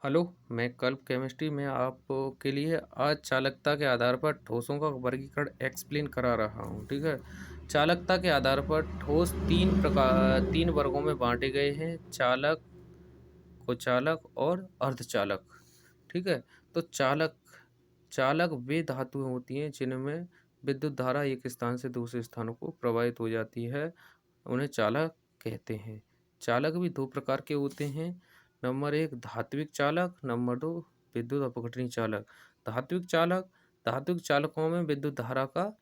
Hello, मैं कल्प chemistry में आपके लिए आज चालकता के आधार पर ठोसों का वर्गीकरण एक्सप्लेन करा रहा हूँ। ठीक है। चालकता के आधार पर ठोस तीन वर्गों में बांटे गए हैं: चालक, कुचालक और अर्धचालक। ठीक है। तो चालक चालक वे धातुएं होती हैं जिनमें विद्युत धारा एक स्थान से दूसरे स्थानों को प्रवाहित हो जाती है, उन्हें चालक कहते हैं। चालक भी दो प्रकार के होते हैं। नंबर एक धात्विक चालक, नंबर दो विद्युत अपघटनी चालक। धात्विक चालक धात्विक चालकों में विद्युत धारा का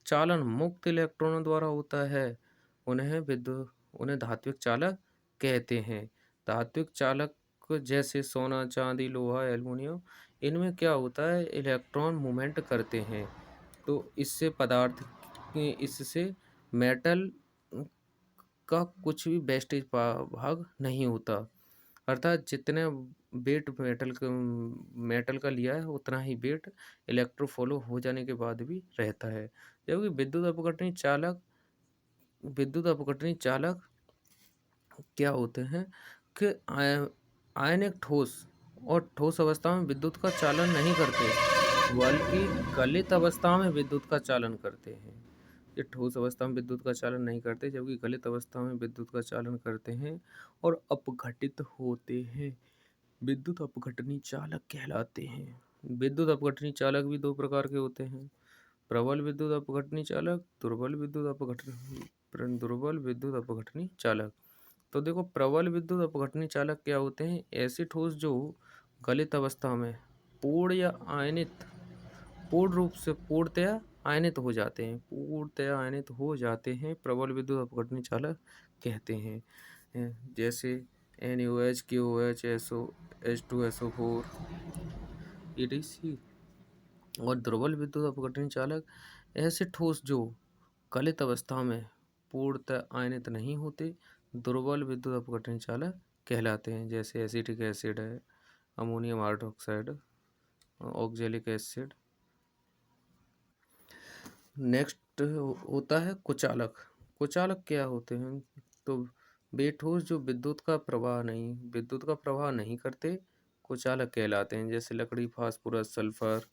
चालन मुक्त इलेक्ट्रॉनों द्वारा होता है। उन्हें धात्विक चालक कहते हैं। धात्विक चालक जैसे सोना, चांदी, लोहा, एल्युमिनियम, इनमें क्या होता है, इलेक्ट्रॉन मूवमेंट करते हैं। तो इससे मेटल का कुछ भी वेस्टेज भाग नहीं होता। अर्थात जितने वेट मेटल का लिया है उतना ही वेट इलेक्ट्रोफॉलो हो जाने के बाद भी रहता है। जबकि विद्युत अपघटनी चालक क्या होते हैं कि आयनिक ठोस और ठोस अवस्था में विद्युत का चालन नहीं करते, बल्कि गलित अवस्था में विद्युत का चालन करते हैं। ये ठोस अवस्था में विद्युत का चालन नहीं करते, जबकि गलित अवस्था में विद्युत का चालन करते हैं और अपघटित होते हैं। विद्युत अपघटनी चालक कहलाते हैं। विद्युत अपघटनी चालक भी दो प्रकार के होते हैं: प्रबल विद्युत अपघटनी चालक, दुर्बल विद्युत अपघटनी चालक। तो देखो, प्रबल विद्युत अपघटनी चालक क्या होते हैं? ऐसे ठोस जो गलित अवस्था में पूर्ण या आयनित पूर्ण रूप से पूर्णतया आयनित हो जाते हैं, प्रबल विद्युत अपघटनी चालक कहते हैं। जैसे NaOH, KOH, SO, H2SO4, EDC। और दुर्बल विद्युत अपघटनी चालक ऐसे ठोस जो गलित अवस्था में पूर्णतः आयनित नहीं होते, दुर्बल विद्युत अपघटनी चालक कहलाते हैं। जैसे एसिटिक एसिड है, ammonium hydroxide, oxalic acid. Next होता है कुचालक। कुचालक क्या होते हैं? तो वे ठोस जो विद्युत का प्रवाह नहीं करते, कुचालक कहलाते हैं। जैसे लकड़ी, फास्फोरस, सल्फर।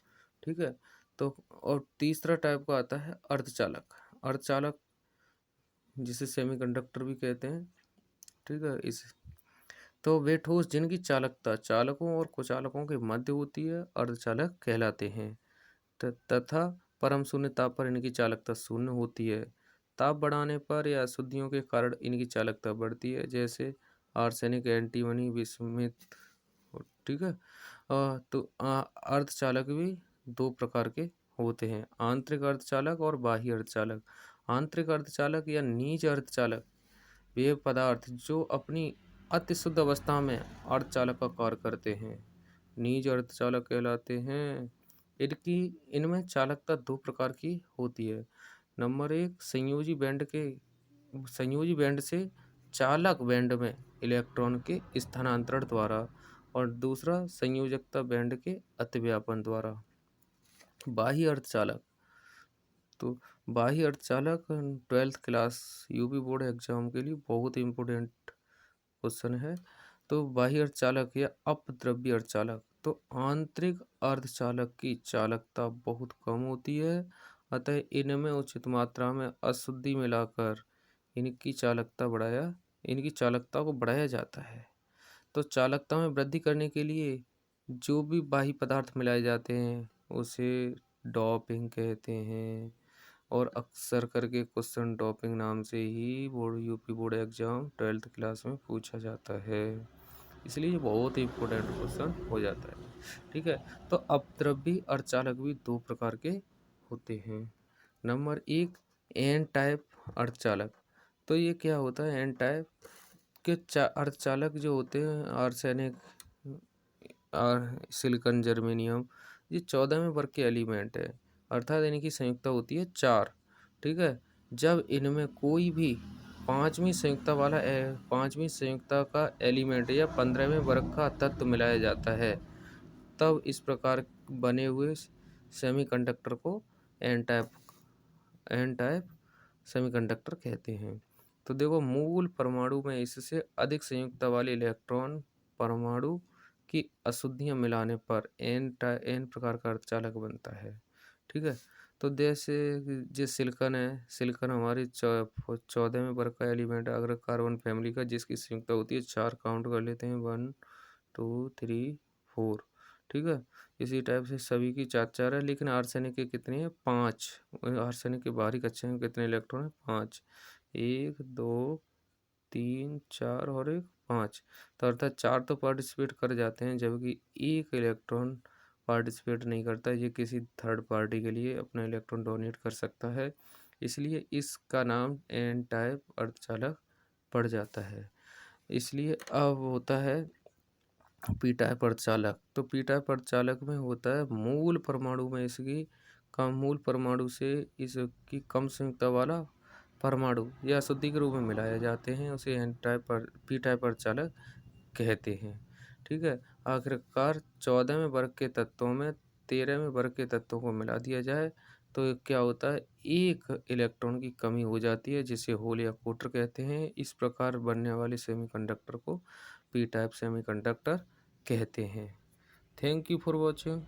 ठीक है। तो और तीसरा टाइप का आता है अर्धचालक। अर्धचालक जिसे सेमीकंडक्टर भी कहते हैं। ठीक है। इस तो वे ठोस जिनकी चालकता चालकों और कुचालकों के मध्य होती है, अर्धचालक कहलाते हैं। तथा परम शून्य ताप पर इनकी चालकता शून्य होती है। ताप बढ़ाने पर या अशुद्धियों के कारण इनकी चालकता बढ़ती है, जैसे आर्सेनिक, एंटीमनी, विस्मित। ठीक है। तो अर्धचालक भी दो प्रकार के होते हैं: आंतरिक अर्धचालक और बाह्य अर्धचालक। आंतरिक अर्धचालक या निज अर्धचालक वे पदार्थ जो अपनी अति शुद्ध अवस्था में अर्धचालक का कार्य करते हैं, निज अर्धचालक कहलाते हैं। इनमें चालकता दो प्रकार की होती है। नंबर एक, संयोजी बैंड से चालक बैंड में इलेक्ट्रॉन के स्थानांतरण द्वारा, और दूसरा संयोजकता बैंड के अतिव्यापन द्वारा। बाह्य अर्धचालक तो बाह्य अर्धचालक 12th class UP board exam के लिए बहुत इंपॉर्टेंट क्वेश्चन है। तो बाह्य अर्धचालक या अपद्रव्य अर्धचालक, तो आंतरिक अर्धचालक की चालकता बहुत कम होती है, अतः इनमें उचित मात्रा में अशुद्धि मिलाकर इनकी चालकता को बढ़ाया जाता है। तो चालकता में वृद्धि करने के लिए जो भी बाह्य पदार्थ मिलाए जाते हैं उसे डोपिंग कहते हैं, और अक्सर करके क्वेश्चन डोपिंग नाम से ही UP board exam 12th class में पूछा जाता है, इसलिए ये बहुत ही इम्पोर्टेंट क्वेश्चन हो जाता है। ठीक है। तो अपद्रव्य अर्धचालक भी दो प्रकार के होते हैं। नंबर एक, एन टाइप अर्धचालक। तो ये क्या होता है? एन टाइप के अर्धचालक जो होते हैं, आर्सेनिक और सिलिकॉन, जर्मेनियम, ये 14वें वर्ग के एलिमेंट है, अर्थात इनकी संयुक्ता होती है 4। ठीक है। जब इनमें कोई भी पांचवी संयुक्ता का एलिमेंट या 15वें वर्ग का तत्व मिलाया जाता है, तब इस प्रकार बने हुए सेमीकंडक्टर को एन टाइप सेमीकंडक्टर कहते हैं। तो देखो, मूल परमाणु में इससे अधिक संयुक्ता वाले इलेक्ट्रॉन परमाणु की अशुद्धियाँ मिलाने पर एन प्रकार का अर्धचालक बनता है। ठीक है? तो जैसे जो सिलिकॉन है, सिलिकॉन हमारी 14वें वर्ग का एलिमेंट है, अगर कार्बन फैमिली का, जिसकी संयुक्ता होती है 4, काउंट कर लेते हैं 1, 2, 3, 4। ठीक है? इसी टाइप से सभी की 4-4 है, लेकिन आर्सेनिक के कितनी है? 5। आर्सेनिक के बाहरी कक्षाएं में कितने इलेक्ट्रॉन है? 5। 1, 2, 3, 4 और 1, 5। तो अर्थात 4 तो पार्टिसिपेट कर जाते हैं, जबकि 1 इलेक्ट्रॉन पार्टिसिपेट नहीं करता। ये किसी थर्ड पार्टी के लिए अपना इलेक्ट्रॉन डोनेट कर सकता है, इसलिए इसका नाम एन टाइप अर्धचालक पड़ जाता है। इसलिए अब होता है पी टाइप अर्धचालक। तो पी टाइप अर्धचालक में होता है मूल परमाणु में इसकी कम, मूल परमाणु से इसकी कम संयुक्ता वाला परमाणु या अशुद्धि के रूप में मिलाए जाते हैं, उसे एन टाइप पी टाइप अर्धचालक कहते हैं। ठीक है? आखिरकार 14वें वर्ग के तत्वों में 13वें वर्ग के तत्वों को मिला दिया जाए तो क्या होता है, एक इलेक्ट्रॉन की कमी हो जाती है, जिसे होल या कोटर कहते हैं। इस प्रकार बनने वाले सेमीकंडक्टर को पी टाइप सेमीकंडक्टर कहते हैं। Thank you for watching.